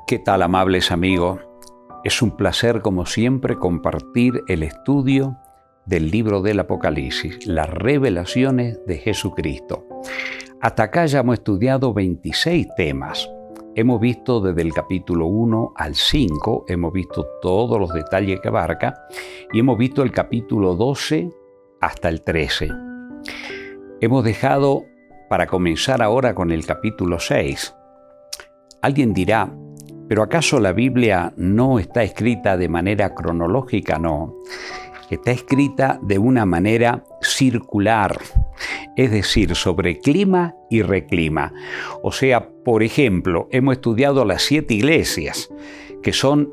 ¿Qué tal, amables amigos? Es un placer, como siempre, compartir el estudio del libro del Apocalipsis, las revelaciones de Jesucristo. Hasta acá ya hemos estudiado 26 temas. Hemos visto desde el capítulo 1 al 5, hemos visto todos los detalles que abarca y hemos visto el capítulo 12 hasta el 13. Hemos dejado para comenzar ahora con el capítulo 6. Alguien dirá, ¿pero acaso la Biblia no está escrita de manera cronológica? No, está escrita de una manera circular, es decir, sobre clima y reclima. O sea, por ejemplo, hemos estudiado las 7 iglesias, que son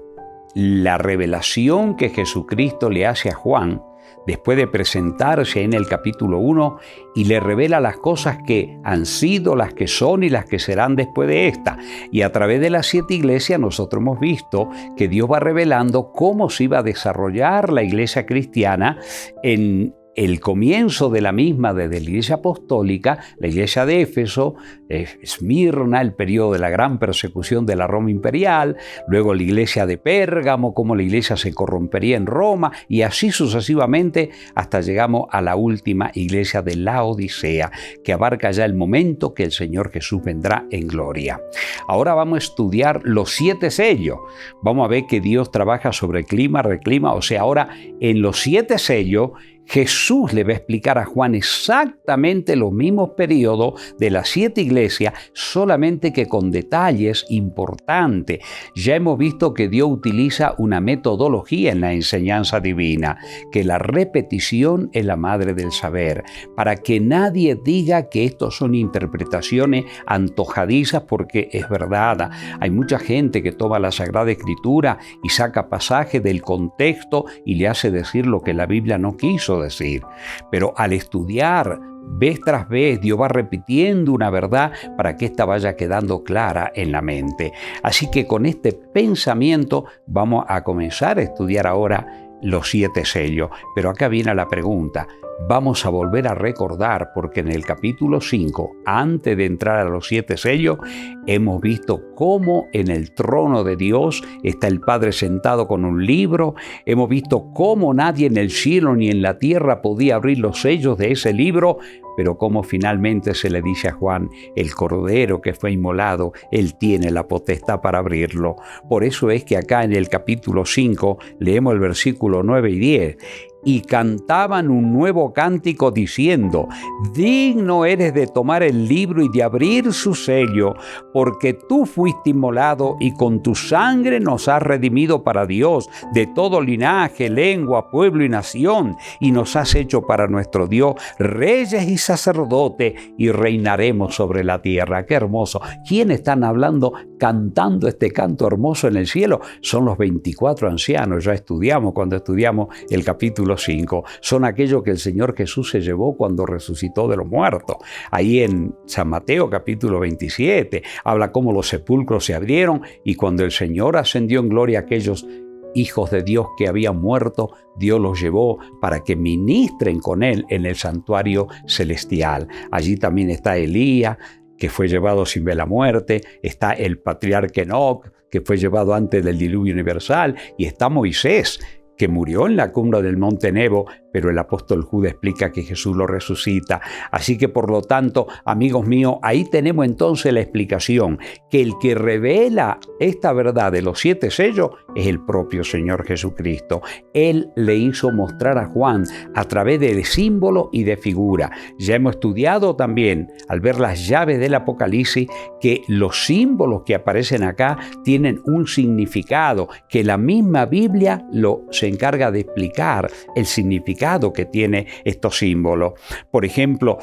la revelación que Jesucristo le hace a Juan, después de presentarse en el capítulo 1 y le revela las cosas que han sido, las que son y las que serán después de esta. Y a través de las 7 iglesias nosotros hemos visto que Dios va revelando cómo se iba a desarrollar la iglesia cristiana en el comienzo de la misma, desde la iglesia apostólica, la iglesia de Éfeso, Esmirna, el periodo de la gran persecución de la Roma imperial, luego la iglesia de Pérgamo, cómo la iglesia se corrompería en Roma, y así sucesivamente hasta llegamos a la última iglesia de Laodicea, que abarca ya el momento que el Señor Jesús vendrá en gloria. Ahora vamos a estudiar los 7 sellos. Vamos a ver que Dios trabaja sobre clima, reclima, o sea, ahora en los 7 sellos, Jesús le va a explicar a Juan exactamente los mismos periodos de las 7 iglesias, solamente que con detalles importantes. Ya hemos visto que Dios utiliza una metodología en la enseñanza divina, que la repetición es la madre del saber, para que nadie diga que estos son interpretaciones antojadizas, porque es verdad. Hay mucha gente que toma la Sagrada Escritura y saca pasajes del contexto y le hace decir lo que la Biblia no quiso decir. Pero al estudiar vez tras vez, Dios va repitiendo una verdad para que ésta vaya quedando clara en la mente. Así que con este pensamiento vamos a comenzar a estudiar ahora los 7 sellos. Pero acá viene la pregunta. Vamos a volver a recordar, porque en el capítulo 5, antes de entrar a los 7 sellos, hemos visto cómo en el trono de Dios está el Padre sentado con un libro. Hemos visto cómo nadie en el cielo ni en la tierra podía abrir los sellos de ese libro, pero cómo finalmente se le dice a Juan, el Cordero que fue inmolado, él tiene la potestad para abrirlo. Por eso es que acá en el capítulo 5 leemos el versículo 9 y 10. Y cantaban un nuevo cántico diciendo, digno eres de tomar el libro y de abrir su sello, porque tú fuiste inmolado y con tu sangre nos has redimido para Dios de todo linaje, lengua, pueblo y nación, y nos has hecho para nuestro Dios reyes y sacerdotes, y reinaremos sobre la tierra. ¡Qué hermoso! ¿Quiénes están hablando, cantando este canto hermoso en el cielo? Son los 24 ancianos. Ya estudiamos cuando estudiamos el capítulo 5, son aquellos que el Señor Jesús se llevó cuando resucitó de los muertos. Ahí en San Mateo capítulo 27 habla cómo los sepulcros se abrieron y cuando el Señor ascendió en gloria, aquellos hijos de Dios que habían muerto, Dios los llevó para que ministren con Él en el santuario celestial. Allí también está Elías, que fue llevado sin ver la muerte, está el patriarca Enoc, que fue llevado antes del diluvio universal, y está Moisés, que murió en la cumbre del monte Nebo, pero el apóstol Judas explica que Jesús lo resucita. Así que por lo tanto, amigos míos, ahí tenemos entonces la explicación, que el que revela esta verdad de los 7 sellos es el propio Señor Jesucristo. Él le hizo mostrar a Juan a través de símbolo y de figura. Ya hemos estudiado también, al ver las llaves del Apocalipsis, que los símbolos que aparecen acá tienen un significado, que la misma Biblia se encarga de explicar el significado que tiene estos símbolos. Por ejemplo,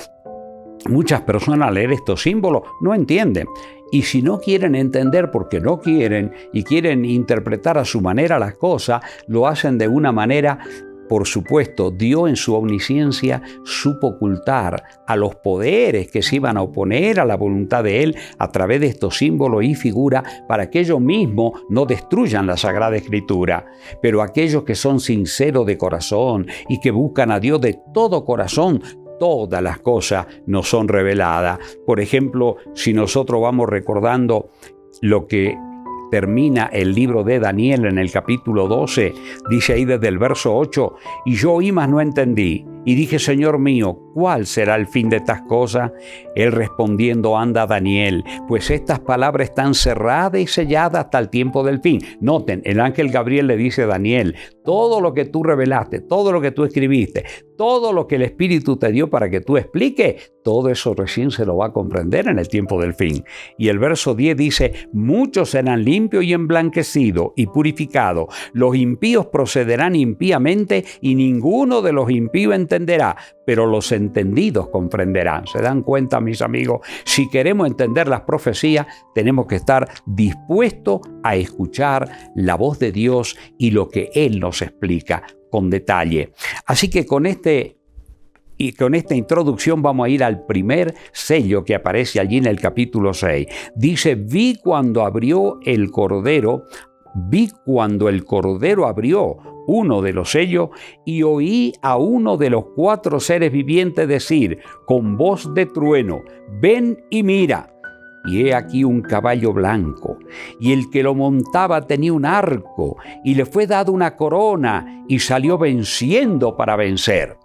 muchas personas al leer estos símbolos no entienden. Y si no quieren entender porque no quieren y quieren interpretar a su manera las cosas, lo hacen de una manera. Por supuesto, Dios en su omnisciencia supo ocultar a los poderes que se iban a oponer a la voluntad de Él a través de estos símbolos y figuras para que ellos mismos no destruyan la Sagrada Escritura. Pero aquellos que son sinceros de corazón y que buscan a Dios de todo corazón, todas las cosas nos son reveladas. Por ejemplo, si nosotros vamos recordando lo que termina el libro de Daniel en el capítulo 12, dice ahí desde el verso 8, y yo oí mas no entendí, y dije, Señor mío, ¿cuál será el fin de estas cosas? Él respondiendo, anda Daniel, pues estas palabras están cerradas y selladas hasta el tiempo del fin. Noten, el ángel Gabriel le dice a Daniel, todo lo que tú revelaste, todo lo que tú escribiste, todo lo que el Espíritu te dio para que tú expliques, todo eso recién se lo va a comprender en el tiempo del fin. Y el verso 10 dice, muchos serán limpios y emblanquecidos y purificados. Los impíos procederán impíamente y ninguno de los impíos entenderá, pero los entendidos comprenderán. ¿Se dan cuenta, mis amigos? Si queremos entender las profecías, tenemos que estar dispuestos a escuchar la voz de Dios y lo que Él nos explica con detalle. Así que con esta introducción vamos a ir al primer sello que aparece allí en el capítulo 6. Dice, vi cuando el Cordero abrió uno de los sellos y oí a uno de los 4 seres vivientes decir con voz de trueno, ven y mira. Y he aquí un caballo blanco, y el que lo montaba tenía un arco, y le fue dada una corona, y salió venciendo para vencer.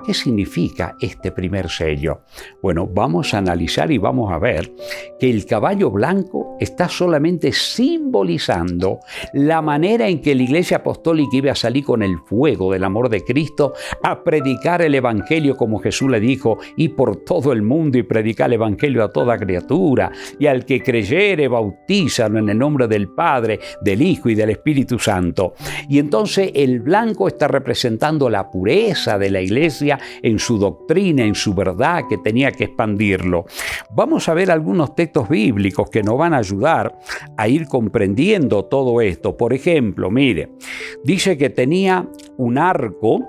¿Qué significa este primer sello? Bueno, vamos a analizar y vamos a ver que el caballo blanco está solamente simbolizando la manera en que la Iglesia Apostólica iba a salir con el fuego del amor de Cristo a predicar el Evangelio, como Jesús le dijo, y por todo el mundo y predicar el Evangelio a toda criatura, y al que creyere bautízalo en el nombre del Padre, del Hijo y del Espíritu Santo. Y entonces el blanco está representando la pureza de la Iglesia en su doctrina, en su verdad, que tenía que expandirlo. Vamos a ver algunos textos bíblicos que nos van a ayudar a ir comprendiendo todo esto. Por ejemplo, mire, dice que tenía un arco,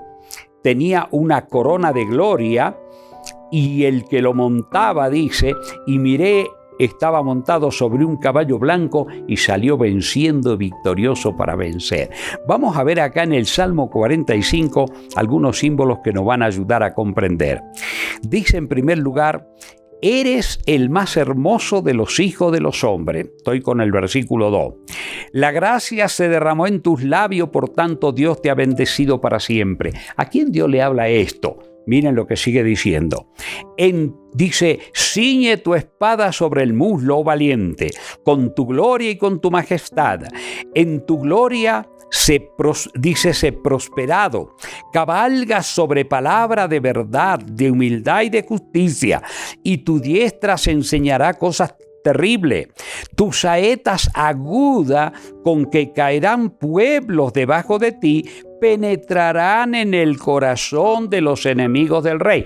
tenía una corona de gloria, y el que lo montaba, dice, y miré, estaba montado sobre un caballo blanco y salió venciendo victorioso para vencer. Vamos a ver acá en el Salmo 45 algunos símbolos que nos van a ayudar a comprender. Dice en primer lugar, eres el más hermoso de los hijos de los hombres. Estoy con el versículo 2. La gracia se derramó en tus labios, por tanto Dios te ha bendecido para siempre. ¿A quién Dios le habla esto? Miren lo que sigue diciendo. Dice, ciñe tu espada sobre el muslo, oh valiente, con tu gloria y con tu majestad. En tu gloria sé prosperado. Cabalgas sobre palabra de verdad, de humildad y de justicia, y tu diestra se enseñará cosas terribles. Tus saetas agudas con que caerán pueblos debajo de ti, penetrarán en el corazón de los enemigos del rey.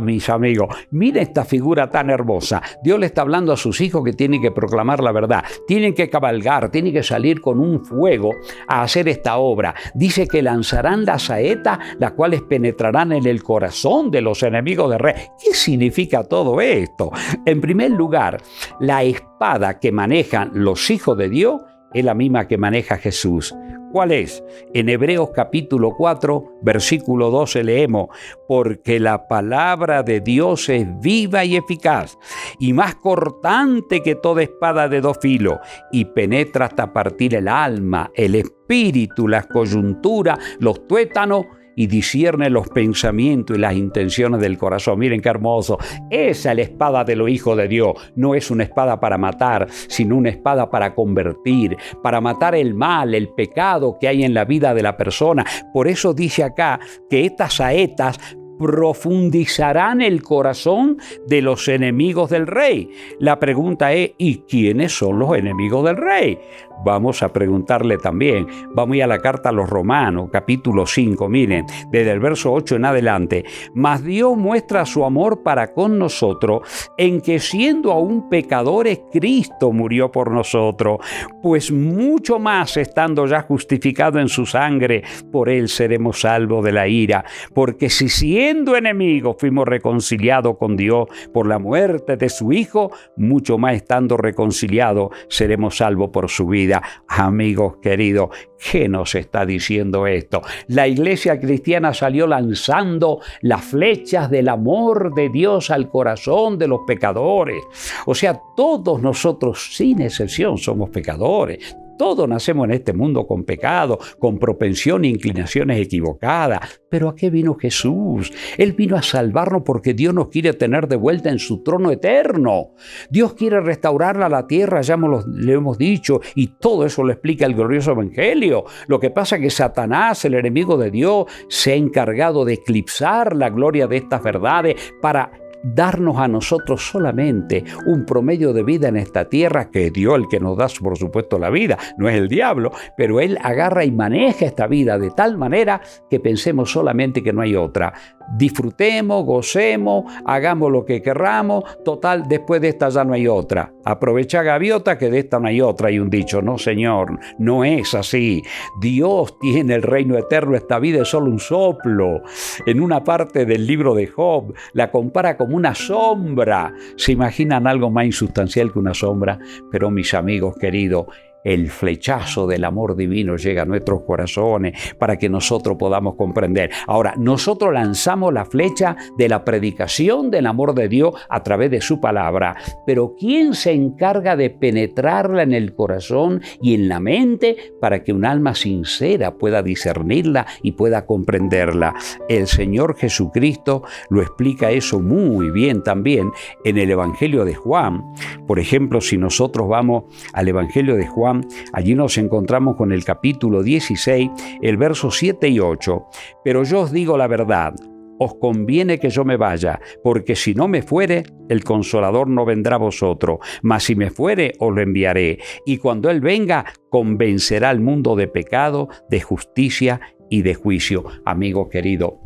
Mis amigos, miren esta figura tan hermosa. Dios le está hablando a sus hijos que tienen que proclamar la verdad, tienen que cabalgar, tienen que salir con un fuego a hacer esta obra. Dice que lanzarán las saetas, las cuales penetrarán en el corazón de los enemigos del rey. ¿Qué significa todo esto? En primer lugar, la espada que manejan los hijos de Dios es la misma que maneja Jesús. ¿Cuál es? En Hebreos capítulo 4, versículo 12 leemos, porque la palabra de Dios es viva y eficaz, y más cortante que toda espada de 2 filos, y penetra hasta partir el alma, el espíritu, las coyunturas, los tuétanos, y discierne los pensamientos y las intenciones del corazón. Miren qué hermoso. Esa es la espada de los hijos de Dios. No es una espada para matar, sino una espada para convertir, para matar el mal, el pecado que hay en la vida de la persona. Por eso dice acá que estas saetas profundizarán el corazón de los enemigos del rey. La pregunta es, ¿y quiénes son los enemigos del rey? Vamos a preguntarle también. Vamos a ir a la carta a los Romanos, capítulo 5, miren, desde el verso 8 en adelante. Mas Dios muestra su amor para con nosotros, en que siendo aún pecadores, Cristo murió por nosotros, pues mucho más estando ya justificado en su sangre, por él seremos salvos de la ira, porque si siendo enemigos fuimos reconciliados con Dios por la muerte de su Hijo, mucho más estando reconciliados seremos salvos por su vida. Amigos queridos, ¿qué nos está diciendo esto? La iglesia cristiana salió lanzando las flechas del amor de Dios al corazón de los pecadores. O sea, todos nosotros, sin excepción, somos pecadores. todos nacemos en este mundo con pecado, con propensión e inclinaciones equivocadas. Pero ¿a qué vino Jesús? Él vino a salvarnos porque Dios nos quiere tener de vuelta en su trono eterno. Dios quiere restaurarla a la tierra, ya le hemos dicho, y todo eso lo explica el glorioso Evangelio. Lo que pasa es que Satanás, el enemigo de Dios, se ha encargado de eclipsar la gloria de estas verdades para darnos a nosotros solamente un promedio de vida en esta tierra, que es Dios el que nos da, por supuesto, la vida, no es el diablo, pero Él agarra y maneja esta vida de tal manera que pensemos solamente que no hay otra. Disfrutemos, gocemos, hagamos lo que querramos, total, después de esta ya no hay otra. Aprovecha, gaviota, que de esta no hay otra. Hay un dicho, no señor, no es así. Dios tiene el reino eterno, esta vida es solo un soplo. En una parte del libro de Job la compara como una sombra. ¿Se imaginan algo más insustancial que una sombra? Pero mis amigos queridos, el flechazo del amor divino llega a nuestros corazones para que nosotros podamos comprender. Ahora, nosotros lanzamos la flecha de la predicación del amor de Dios a través de su palabra, pero ¿quién se encarga de penetrarla en el corazón y en la mente para que un alma sincera pueda discernirla y pueda comprenderla? El Señor Jesucristo lo explica eso muy bien también en el Evangelio de Juan. Por ejemplo, si nosotros vamos al Evangelio de Juan, allí nos encontramos con el capítulo 16, el verso 7 y 8. Pero yo os digo la verdad, os conviene que yo me vaya, porque si no me fuere, el Consolador no vendrá a vosotros, mas si me fuere, os lo enviaré. Y cuando Él venga, convencerá al mundo de pecado, de justicia y de juicio. Amigo querido,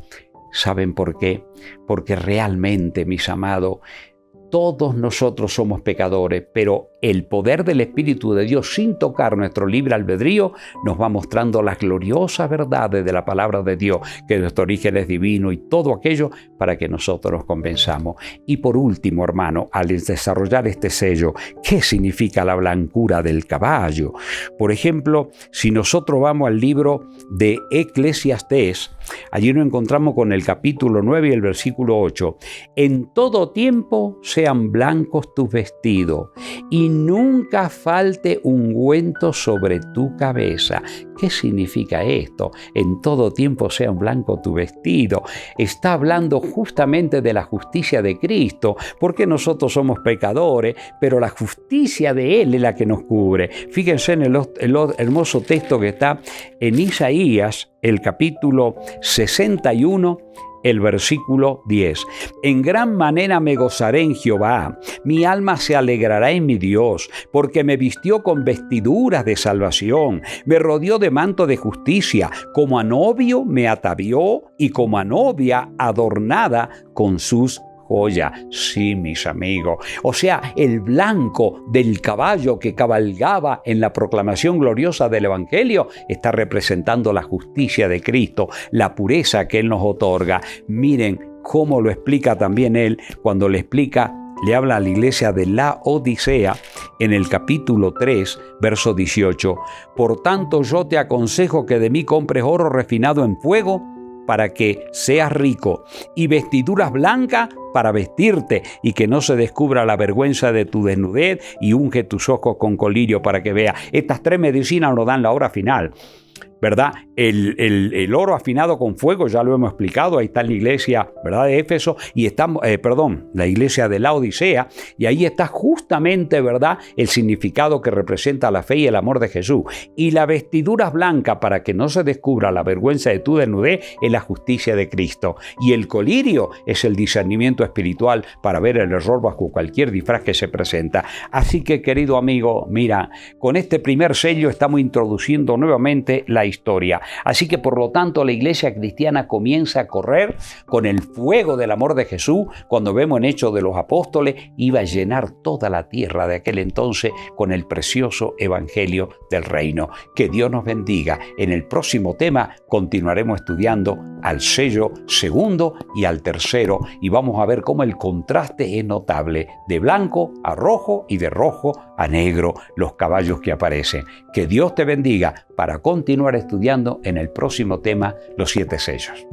¿saben por qué? Porque realmente, mis amados, todos nosotros somos pecadores, pero el poder del Espíritu de Dios, sin tocar nuestro libre albedrío, nos va mostrando las gloriosas verdades de la palabra de Dios, que nuestro origen es divino y todo aquello para que nosotros nos convenzamos. Y por último, hermano, al desarrollar este sello, ¿qué significa la blancura del caballo? Por ejemplo, si nosotros vamos al libro de Eclesiastés, allí nos encontramos con el capítulo 9 y el versículo 8. En todo tiempo sean blancos tus vestidos y nunca falte ungüento sobre tu cabeza. ¿Qué significa esto? En todo tiempo sea blanco tu vestido. Está hablando justamente de la justicia de Cristo, porque nosotros somos pecadores, pero la justicia de Él es la que nos cubre. Fíjense en el hermoso texto que está en Isaías, el capítulo 61, el versículo 10. En gran manera me gozaré en Jehová, mi alma se alegrará en mi Dios, porque me vistió con vestiduras de salvación, me rodeó de manto de justicia, como a novio me atavió y como a novia adornada con sus joya. Sí, mis amigos. O sea, el blanco del caballo que cabalgaba en la proclamación gloriosa del Evangelio está representando la justicia de Cristo, la pureza que Él nos otorga. Miren cómo lo explica también Él cuando le habla a la iglesia de la Odisea en el capítulo 3, verso 18. Por tanto, yo te aconsejo que de mí compres oro refinado en fuego, para que seas rico, y vestiduras blancas para vestirte, y que no se descubra la vergüenza de tu desnudez, y unge tus ojos con colirio para que veas. Estas tres medicinas nos dan la hora final, ¿verdad? El oro afinado con fuego, ya lo hemos explicado, ahí está en la iglesia, ¿verdad?, de Éfeso, y estamos, la iglesia de la Odisea, y ahí está justamente, ¿verdad?, el significado que representa la fe y el amor de Jesús. Y la vestidura blanca, para que no se descubra la vergüenza de tu desnudez, es la justicia de Cristo. Y el colirio es el discernimiento espiritual para ver el error bajo cualquier disfraz que se presenta. Así que, querido amigo, mira, con este primer sello estamos introduciendo nuevamente la historia. Así que, por lo tanto, la iglesia cristiana comienza a correr con el fuego del amor de Jesús. Cuando vemos en Hechos de los Apóstoles, iba a llenar toda la tierra de aquel entonces con el precioso evangelio del reino. Que Dios nos bendiga. En el próximo tema continuaremos estudiando al sello segundo y al tercero, y vamos a ver cómo el contraste es notable, de blanco a rojo y de rojo a negro, los caballos que aparecen. Que Dios te bendiga para continuar estudiando en el próximo tema los 7 sellos.